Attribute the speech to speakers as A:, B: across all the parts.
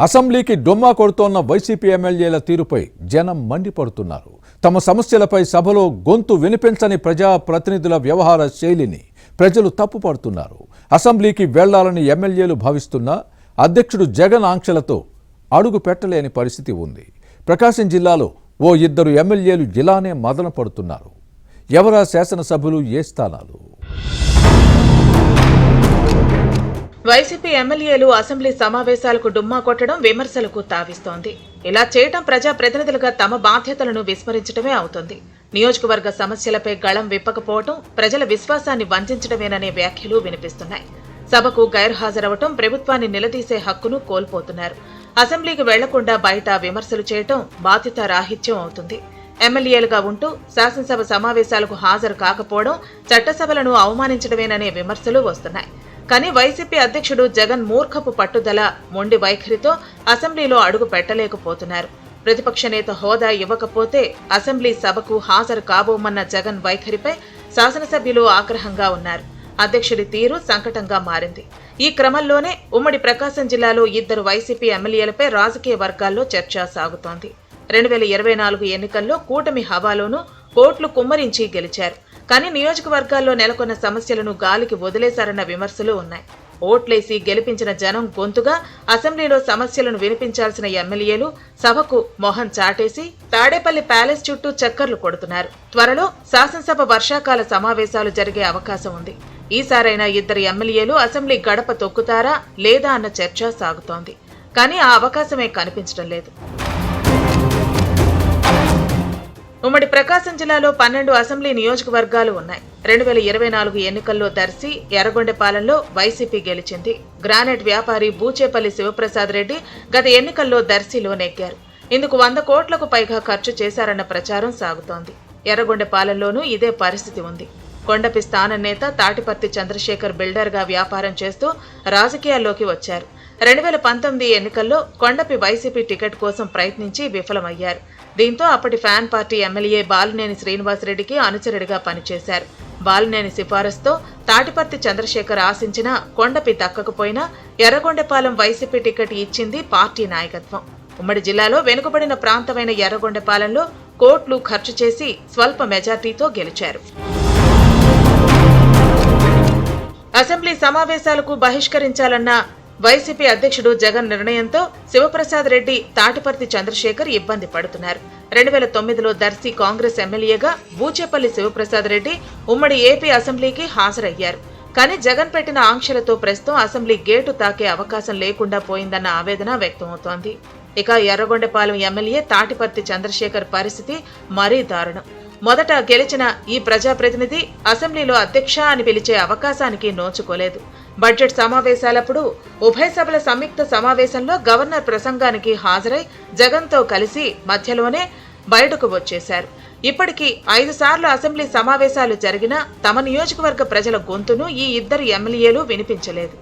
A: అసెంబ్లీకి డొమ్మా కొడుతోన్న వైసీపీ ఎమ్మెల్యేల తీరుపై జనం మండిపడుతున్నారు. తమ సమస్యలపై సభలో గొంతు వినిపించని ప్రజాప్రతినిధుల వ్యవహార శైలిని ప్రజలు తప్పుపడుతున్నారు. అసెంబ్లీకి వెళ్లాలని ఎమ్మెల్యేలు భావిస్తున్నా అధ్యక్షుడు జగన్ ఆంక్షలతో అడుగు పెట్టలేని పరిస్థితి ఉంది. ప్రకాశం జిల్లాలో ఓ ఇద్దరు ఎమ్మెల్యేలు ఇలానే మదన పడుతున్నారు. ఎవరా శాసనసభ్యులు, ఏ స్థానాలు?
B: వైసీపీ ఎమ్మెల్యేలు అసెంబ్లీ సమావేశాలకు డుమ్మా కొట్టడం విమర్శలకు తావిస్తోంది. ఇలా చేయడం ప్రజాప్రతినిధులుగా తమ బాధ్యతలను విస్మరించడమే అవుతుంది. నియోజకవర్గ సమస్యలపై గళం విప్పకపోవడం ప్రజల విశ్వాసాన్ని వంచడమేననే వ్యాఖ్యలు వినిపిస్తున్నాయి. సభకు గైర్హాజరవటం ప్రభుత్వాన్ని నిలదీసే హక్కును కోల్పోతున్నారు. అసెంబ్లీకి వెళ్లకుండా బయట విమర్శలు చేయటం బాధ్యత రాహిత్యం అవుతుంది. ఎమ్మెల్యేలుగా ఉంటూ శాసనసభ సమావేశాలకు హాజరు కాకపోవడం చట్టసభలను అవమానించడమేననే విమర్శలు వస్తున్నాయి. కానీ వైసీపీ అధ్యక్షుడు జగన్ మూర్ఖపు పట్టుదల, మొండి వైఖరితో అసెంబ్లీలో అడుగు పెట్టలేకపోతున్నారు. ప్రతిపక్ష నేత హోదా ఇవ్వకపోతే అసెంబ్లీ సభకు హాజరు కాబోమన్న జగన్ వైఖరిపై శాసనసభ్యులు ఆగ్రహంగా ఉన్నారు. అధ్యక్షుడి తీరు సంకటంగా మారింది. ఈ క్రమంలోనే ఉమ్మడి ప్రకాశం జిల్లాలో ఇద్దరు వైసీపీ ఎమ్మెల్యేలపై రాజకీయ వర్గాల్లో చర్చ సాగుతోంది. 2024 ఎన్నికల్లో కూటమి హవాలోనూ కోట్లు కుమ్మరించి గెలిచారు. కానీ నియోజకవర్గాల్లో నెలకొన్న సమస్యలను గాలికి వదిలేశారన్న విమర్శలు ఉన్నాయి. ఓట్లేసి గెలిపించిన జనం గొంతుగా అసెంబ్లీలో సమస్యలను వినిపించాల్సిన ఎమ్మెల్యేలు సభకు మొహం చాటేసి తాడేపల్లి ప్యాలెస్ చుట్టూ చక్కర్లు కొడుతున్నారు. త్వరలో శాసనసభ వర్షాకాల సమావేశాలు జరిగే అవకాశం ఉంది. ఈసారైనా ఇద్దరు ఎమ్మెల్యేలు అసెంబ్లీ గడప తొక్కుతారా లేదా అన్న చర్చ సాగుతోంది. కానీ ఆ అవకాశమే కనిపించడం లేదు. ఉమ్మడి ప్రకాశం జిల్లాలో 12 అసెంబ్లీ నియోజకవర్గాలు ఉన్నాయి. 2024 ఎన్నికల్లో దర్శి, ఎర్రగొండెపాలెంలో వైసీపీ గెలిచింది. గ్రానైట్ వ్యాపారి బూచేపల్లి శివప్రసాద్ రెడ్డి గత ఎన్నికల్లో దర్శిలో నెగ్గారు. ఇందుకు 100 కోట్లకు పైగా ఖర్చు చేశారన్న ప్రచారం సాగుతోంది. ఎర్రగొండెపాలెంలోనూ ఇదే పరిస్థితి ఉంది. కొండపి స్థాన నేత తాటిపర్తి చంద్రశేఖర్ బిల్డర్గా వ్యాపారం చేస్తూ రాజకీయాల్లోకి వచ్చారు. 2019 ఎన్నికల్లో కొండపి వైసీపీ టికెట్ కోసం ప్రయత్నించి విఫలమయ్యారు. దీంతో అప్పటి ఫ్యాన్ పార్టీ ఎమ్మెల్యే బాలినేని శ్రీనివాసరెడ్డికి అనుచరుడిగా పనిచేశారు. బాలినేని సిఫారసుతో తాటిపర్తి చంద్రశేఖర్ ఆశించిన కొండపి దక్కకపోయినా ఎర్రగొండెపాలెం వైసీపీ టికెట్ ఇచ్చింది పార్టీ నాయకత్వం. ఉమ్మడి జిల్లాలో వెనుకబడిన ప్రాంతమైన ఎర్రగొండెపాలెంలో కోట్లు ఖర్చు చేసి స్వల్ప మెజార్టీతో గెలిచారు. అసెంబ్లీ సమావేశాలకు బహిష్కరించాలన్న వైసీపీ అధ్యక్షుడు జగన్ నిర్ణయంతో శివప్రసాద్ రెడ్డి, తాటిపర్తి చంద్రశేఖర్ ఇబ్బంది పడుతున్నారు. 2009లో దర్శి కాంగ్రెస్ ఎమ్మెల్యేగా బూచేపల్లి శివప్రసాద్ రెడ్డి ఉమ్మడి ఏపీ అసెంబ్లీకి హాజరయ్యారు. కానీ జగన్ పెట్టిన ఆంక్షలతో ప్రస్తుతం అసెంబ్లీ గేటు తాకే అవకాశం లేకుండా పోయిందన్న ఆవేదన వ్యక్తమవుతోంది. ఇక ఎర్రగొండపాలెం ఎమ్మెల్యే తాటిపర్తి చంద్రశేఖర్ పరిస్థితి మరీ దారుణం. మొదట గెలిచిన ఈ ప్రజాప్రతినిధి అసెంబ్లీలో అధ్యక్ష అని పిలిచే అవకాశానికి నోచుకోలేదు. బడ్జెట్ సమావేశాలప్పుడు ఉభయ సభల సంయుక్త సమావేశంలో గవర్నర్ ప్రసంగానికి హాజరై జగన్తో కలిసి మధ్యలోనే బయటకు వచ్చేశారు. ఇప్పటికీ 5 సార్లు అసెంబ్లీ సమావేశాలు జరిగినా తమ నియోజకవర్గ ప్రజల గొంతును ఈ ఇద్దరు ఎమ్మెల్యేలు వినిపించలేదు.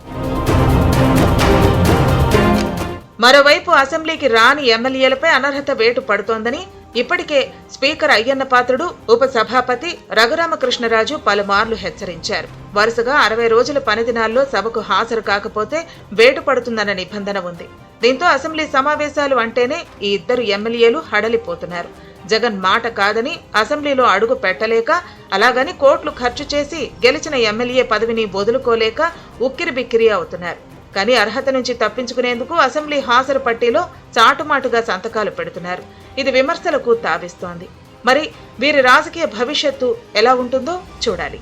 B: మరోవైపు అసెంబ్లీకి రాని ఎమ్మెల్యేలపై అనర్హత వేటు పడుతోందని ఇప్పటికే స్పీకర్ అయ్యన్న పాత్రుడు, ఉప సభాపతి రఘురామకృష్ణరాజు పలుమార్లు హెచ్చరించారు. వరుసగా 60 రోజుల పనిదినాల్లో సభకు హాజరు కాకపోతే వేటు పడుతుందన్న నిబంధన ఉంది. దీంతో అసెంబ్లీ సమావేశాలు అంటేనే ఈ ఇద్దరు ఎమ్మెల్యేలు హడలిపోతున్నారు. జగన్ మాట కాదని అసెంబ్లీలో అడుగు పెట్టలేక, అలాగని కోట్లు ఖర్చు చేసి గెలిచిన ఎమ్మెల్యే పదవిని వదులుకోలేక ఉక్కిరిబిక్కిరి అవుతున్నారు. కానీ అర్హత నుంచి తప్పించుకునేందుకు అసెంబ్లీ హాజరు పట్టీలో చాటుమాటుగా సంతకాలు పెడుతున్నారు. ఇది విమర్శలకు తావిస్తోంది. మరి వీరి రాజకీయ భవిష్యత్తు ఎలా ఉంటుందో చూడాలి.